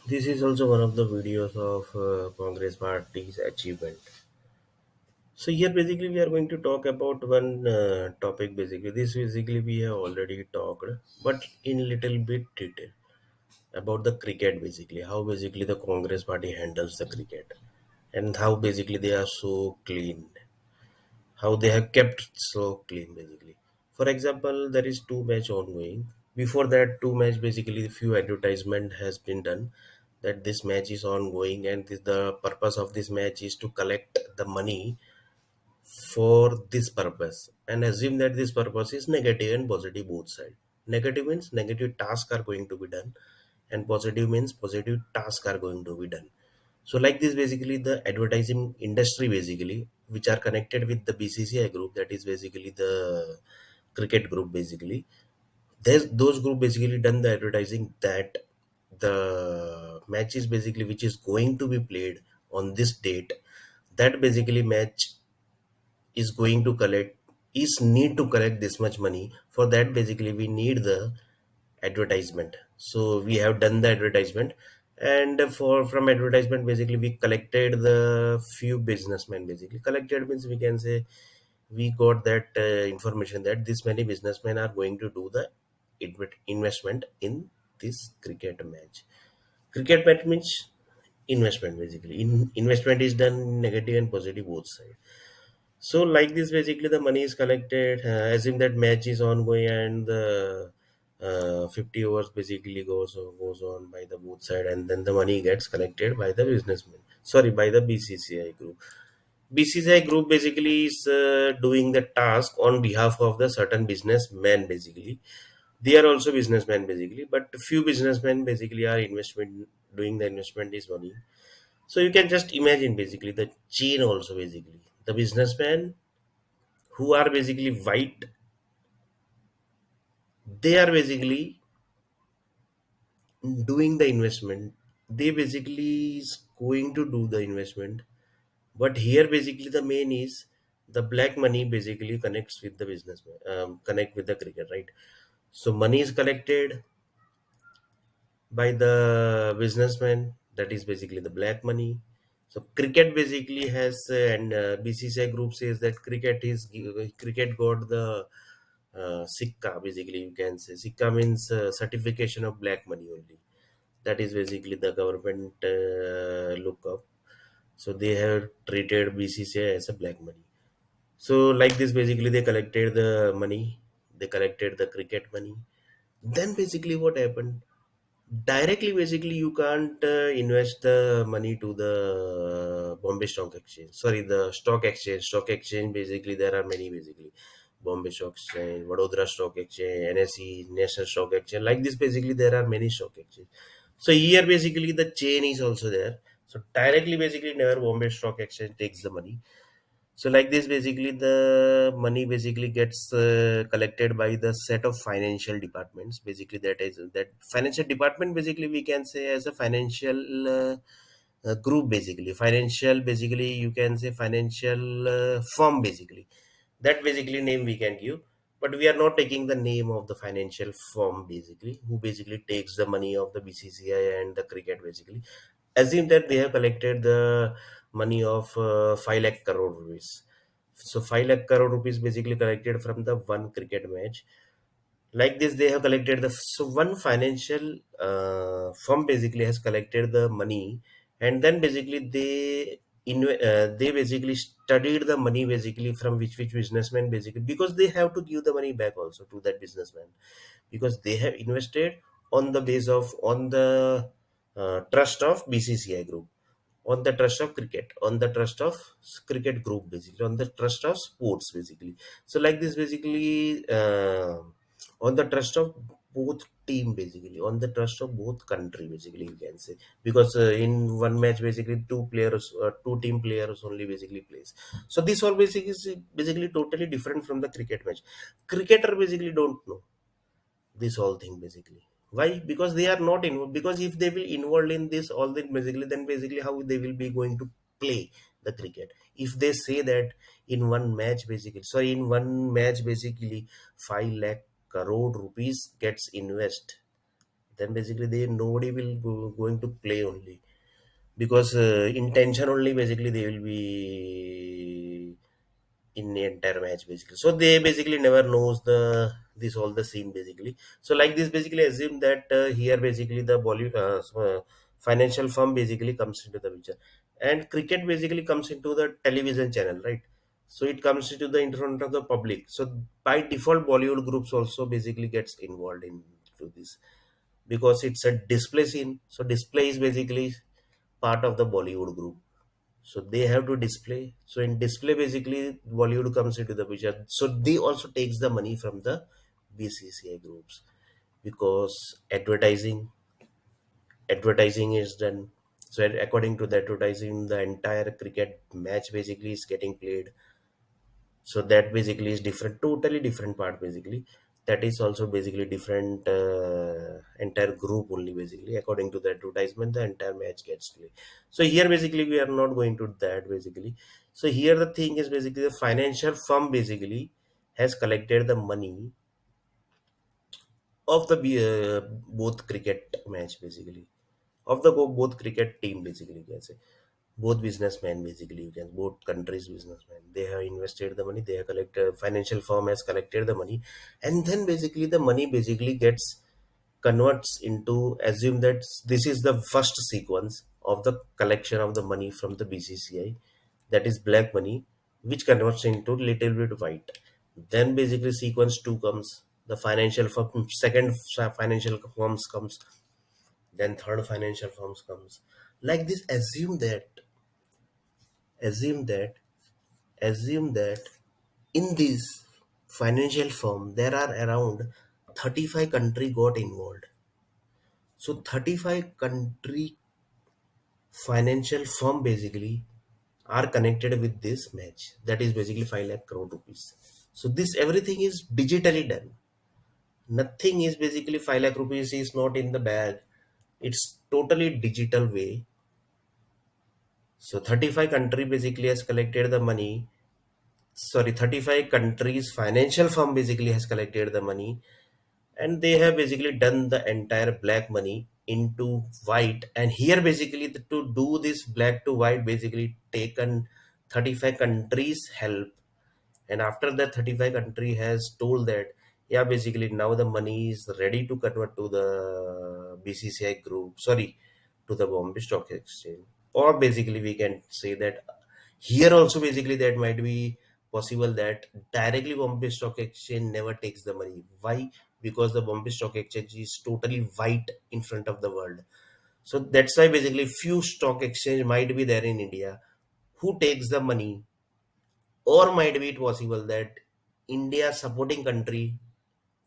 This is also one of the videos of Congress Party's achievement. So here basically we are going to talk about one topic basically. This basically we have already talked, but in little bit detail about the cricket basically. How basically the Congress Party handles the cricket and how basically they are so clean. How they have kept so clean basically. For example, there is two match ongoing. Before that two match basically few advertisement has been done that this match is ongoing and the purpose of this match is to collect the money for this purpose and assume that this purpose is negative and positive both side. Negative means negative tasks are going to be done and positive means positive tasks are going to be done. So like this basically the advertising industry basically which are connected with the BCCI group, that is basically the cricket group basically. There's those group basically done the advertising that the matches basically which is going to be played on this date, that basically match is going to collect is need to collect this much money. For that basically we need the advertisement, so we have done the advertisement. And for from advertisement basically we collected the few businessmen. Basically collected means we can say we got that information that this many businessmen are going to do the investment in this cricket match. Cricket match means investment basically. Investment is done negative and positive both sides. So like this, basically the money is collected. Assume that match is ongoing and the 50 overs basically goes on by the both side, and then the money gets collected by the businessman. Sorry, by the BCCI group. BCCI group basically is doing the task on behalf of the certain businessmen. Basically, they are also businessmen basically, but few businessmen basically are investment doing the investment is money. So you can just imagine basically the chain also basically the businessman who are basically white, they are basically doing the investment. They basically is going to do the investment, but here basically the main is the black money basically connects with the businessman, connect with the cricket, right? So money is collected by the businessman, that is basically the black money. So cricket basically has and BCCI group says that cricket got the sikka. Basically you can say sikka means certification of black money only. That is basically the government look up. So they have treated BCCI as a black money. So like this basically they collected the money, they collected the cricket money. Then basically what happened, directly basically you can't invest the money to the Bombay Stock Exchange, sorry, the stock exchange basically there are many basically. Bombay Stock Exchange, Vadodara Stock Exchange, NSE, National Stock Exchange, like this basically there are many stock exchange. So here basically the chain is also there. So directly basically never Bombay Stock Exchange takes the money. So like this basically the money basically gets collected by the set of financial departments. Basically that is that financial department basically we can say as a financial group. Basically financial, basically you can say financial firm basically. That basically name we can give, but we are not taking the name of the financial firm basically who basically takes the money of the BCCI and the cricket basically. Assume that they have collected the money of 5 lakh crore rupees. So 5 lakh crore rupees basically collected from the one cricket match. Like this they have collected the, so one financial firm basically has collected the money, and then basically they basically studied the money basically from which businessman basically, because they have to give the money back also to that businessman, because they have invested on the base of on the trust of BCCI group, on the trust of cricket, on the trust of cricket group basically, on the trust of sports basically. So like this basically on the trust of both team basically, on the trust of both country basically you can say, because in one match basically two team players only basically plays. So this all basically is basically totally different from the cricket match. Cricketer basically don't know this whole thing basically. Why? Because they are not in, because if they will involved in this all that basically, then basically how they will be going to play the cricket. If they say that in one match basically, sorry, in one match basically 5 lakh crore rupees gets invest, then basically they nobody will going to play only, because intention only basically they will be in the entire match basically. So they basically never knows the this all the scene basically. So like this basically assume that here basically the Bollywood financial firm basically comes into the picture, and cricket basically comes into the television channel, right? So it comes into the in front of the public. So by default, Bollywood groups also basically gets involved into this, because it's a display scene. So display is basically part of the Bollywood group. So they have to display. So in display, basically Bollywood comes into the picture. So they also takes the money from the BCCI groups, because advertising is done. So according to the advertising, the entire cricket match basically is getting played. So that basically is different, totally different part basically. That is also basically different entire group only basically. According to the advertisement, the entire match gets played. So here basically we are not going to that basically. So here the thing is basically the financial firm basically has collected the money of the both cricket match basically, of the both cricket team basically, you can say. Both businessmen basically, you can, both countries businessmen, they have invested the money, they have collected, financial firm has collected the money, and then basically the money basically gets converts into, assume that this is the first sequence of the collection of the money from the BCCI, that is black money, which converts into little bit white. Then basically sequence 2 comes, the financial firm, second financial firms comes, then third financial firms comes. Like this, assume that assume that in this financial firm there are around 35 country got involved. So 35 country financial firm basically are connected with this match, that is basically 5 lakh crore rupees. So this everything is digitally done. Nothing is basically 5 lakh rupees is not in the bag, it's totally digital way. So 35 country basically has collected the money, sorry, 35 countries financial firm basically has collected the money, and they have basically done the entire black money into white. And here basically to do this black to white basically taken 35 countries help. And after that 35 country has told that, yeah, basically now the money is ready to convert to the BCCI group, sorry, to the Bombay Stock Exchange. Or basically we can say that here also basically that might be possible that directly Bombay Stock Exchange never takes the money. Why? Because the Bombay Stock Exchange is totally white in front of the world. So that's why basically few stock exchange might be there in India who takes the money. Or might be it possible that India supporting country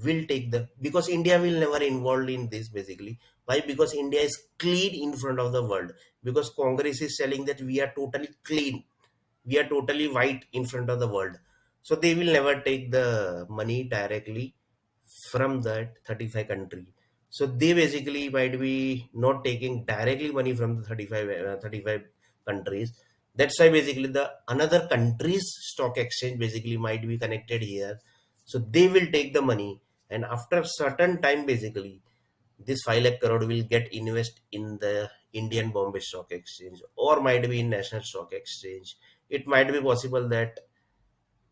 will take the, because India will never involved in this basically. Why? Because India is clean in front of the world, because Congress is telling that we are totally clean, we are totally white in front of the world. So they will never take the money directly from that 35 country. So they basically might be not taking directly money from the 35 countries. That's why basically the another country's stock exchange basically might be connected here. So they will take the money, and after certain time basically this 5 lakh crore will get invest in the Indian Bombay Stock Exchange, or might be in National Stock Exchange. It might be possible that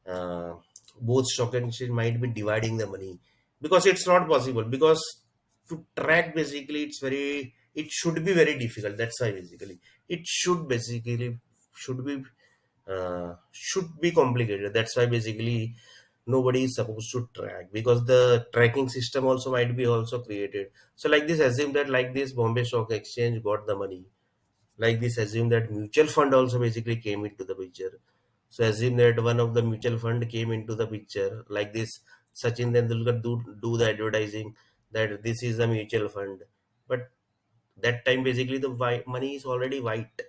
uh, both stock exchange might be dividing the money, because it's not possible, because to track basically it should be very difficult. That's why basically it should be complicated. That's why basically nobody is supposed to track, because the tracking system also might be also created. So like this, assume that like this Bombay Stock Exchange got the money. Like this, assume that mutual fund also basically came into the picture. So assume that one of the mutual fund came into the picture. Like this, Sachin Tendulkar do the advertising that this is a mutual fund. But that time basically the money is already white.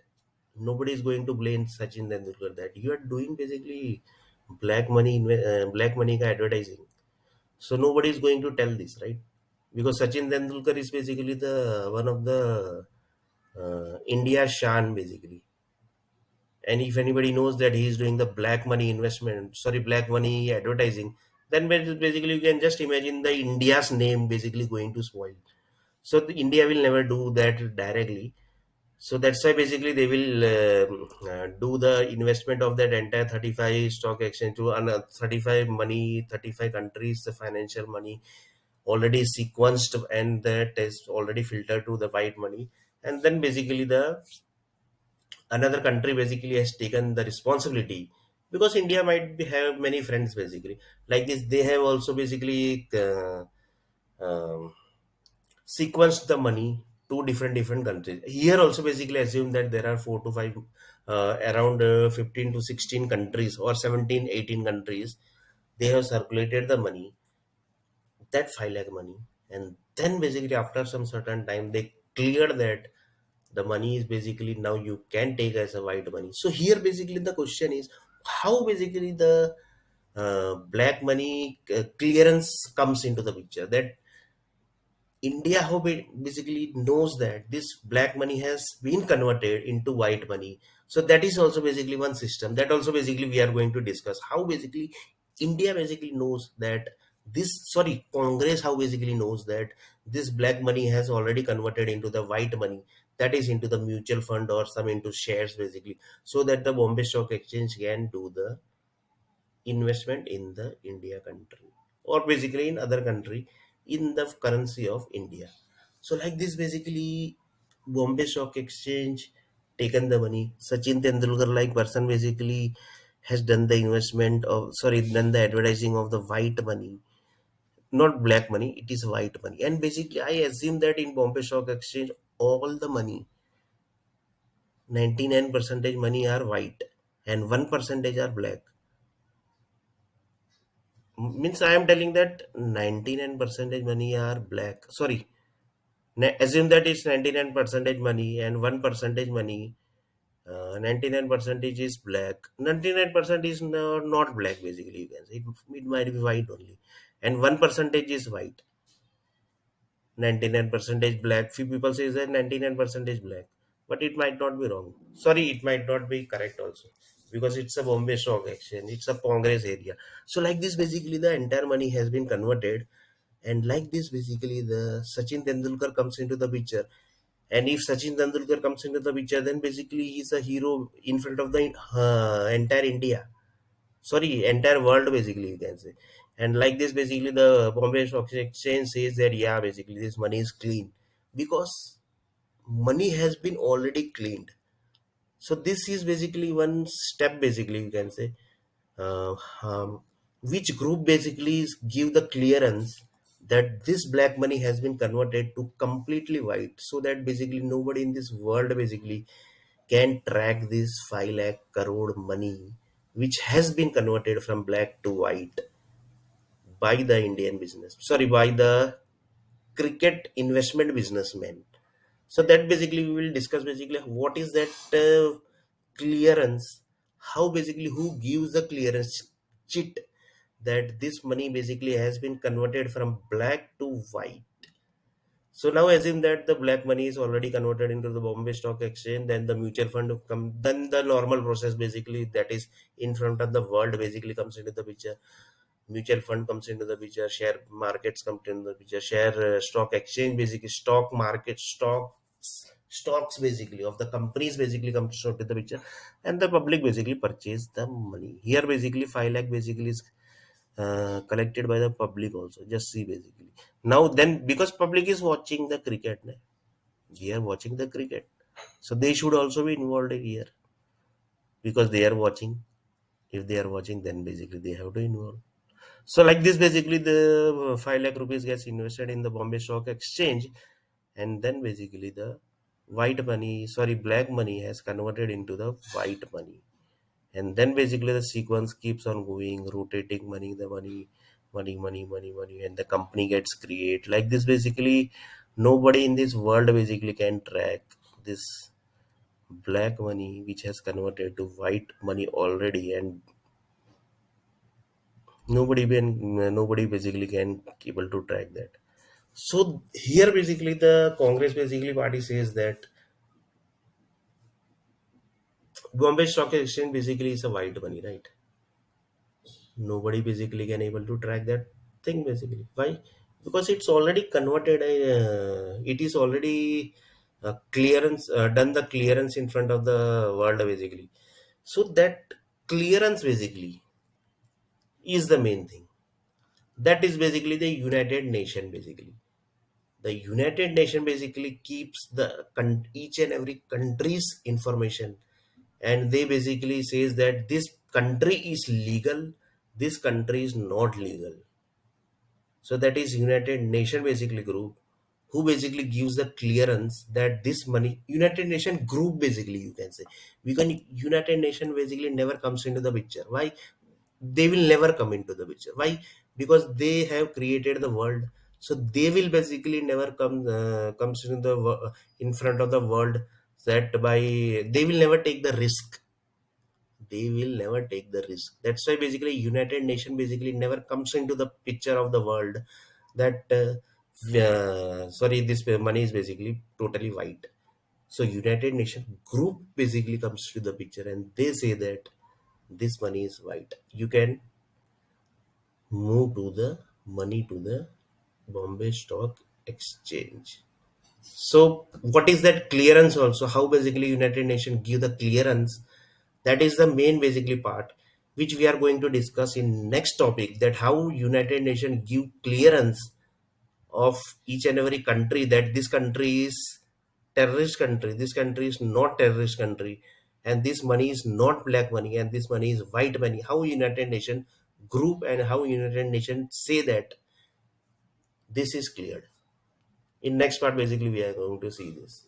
Nobody is going to blame Sachin Tendulkar that you are doing basically black money ka advertising. So nobody is going to tell this, right? Because Sachin Tendulkar is basically the one of the India Shan basically. And if anybody knows that he is doing the black money investment, sorry, black money advertising, then basically you can just imagine the India's name basically going to spoil. So India will never do that directly. So that's why basically they will do the investment of that entire 35 stock exchange to 35 money, 35 countries, the financial money already sequenced, and that is already filtered to the white money. And then basically the another country basically has taken the responsibility, because India might have many friends basically like this. They have also basically um, sequenced the money to different countries. Here also basically assume that there are 4 to 5 around 15 to 16 countries or 17 18 countries. They have circulated the money, that 5 lakh money, and then basically after some certain time they clear that the money is basically now you can take as a white money. So here basically the question is how basically the black money clearance comes into the picture. That India how basically knows that this black money has been converted into white money. So that is also basically one system that also basically we are going to discuss how basically India basically knows that this, sorry, Congress how basically knows that this black money has already converted into the white money, that is into the mutual fund or some into shares basically, so that the Bombay Stock Exchange can do the investment in the India country or basically in other country in the currency of India. So like this basically Bombay Stock Exchange taken the money. Sachin Tendulkar like person basically has done the investment of, sorry, done the advertising of the white money, not black money, it is white money. And basically I assume that in Bombay Stock Exchange all the money, 99 percentage money are white and 1 percentage are black. Means I am telling that 99 percentage money are black. Sorry, assume that it's 99 percentage money and 1 percentage money. 99 percentage is black. 99% is not black. Basically, you can say it might be white only, and 1 percentage is white. 99 percentage black. Few people say that 99 percentage black, but it might not be wrong. Sorry, it might not be correct also, because it's a Bombay Stock Exchange. It's a Congress area. So like this, basically the entire money has been converted, and like this, basically the Sachin Tendulkar comes into the picture. And if Sachin Tendulkar comes into the picture, then basically he's a hero in front of the entire India, sorry, entire world basically you can say. And like this basically the Bombay Stock Exchange says that yeah, basically this money is clean, because money has been already cleaned. So this is basically one step basically you can say, uh, um, which group basically give the clearance that this black money has been converted to completely white, so that basically nobody in this world basically can track this 5 lakh crore money which has been converted from black to white by the Indian business, sorry, by the cricket investment businessman. So that basically we will discuss basically what is that clearance, how basically who gives the clearance chit that this money basically has been converted from black to white. So now assume that the black money is already converted into the Bombay Stock Exchange, then the mutual fund come, then the normal process basically that is in front of the world basically comes into the picture. Mutual fund comes into the picture, share markets come into the picture, share stock exchange basically, stock market, stocks basically of the companies basically comes into the picture, and the public basically purchase the money. Here basically 5 lakh basically is collected by the public also. Just see basically. Now then, because public is watching the cricket, ne? They are watching the cricket, so they should also be involved here, because they are watching. If they are watching, then basically they have to involve. So like this, basically the 5 lakh rupees gets invested in the Bombay Stock Exchange, and then basically the white money, sorry, black money has converted into the white money. And then basically the sequence keeps on going, rotating money, the money, and the company gets created. Like this, basically, nobody in this world basically can track this black money which has converted to white money already, and nobody basically can able to track that. So here basically the Congress basically party says that Bombay Stock Exchange basically is a white money, right? Nobody basically can able to track that thing basically. Why? because it's already converted. It is already clearance done the clearance in front of the world basically. So that clearance basically is the main thing. That is basically the United Nation basically. The United Nation basically keeps the each and every country's information, and they basically says that this country is legal, this country is not legal. So that is United Nation basically group who basically gives the clearance that this money, United Nation group basically you can say, because United Nation basically never comes into the picture. Why? They will never come into the picture. Why? Because they have created the world, so they will basically never comes into the in front of the world. That by they will never take the risk, they will never take the risk. That's why basically United Nation basically never comes into the picture of the world. That sorry, this money is basically totally white. So United Nation group basically comes to the picture and they say that this money is white. You can move to the money to the Bombay Stock Exchange. So what is that clearance also? How basically United Nations give the clearance? That is the main basically part which we are going to discuss in next topic. That how United Nations give clearance of each and every country that this country is terrorist country, this country is not terrorist country, and this money is not black money, and this money is white money. How United Nations group and how United Nations say that this is cleared. In next part basically we are going to see this.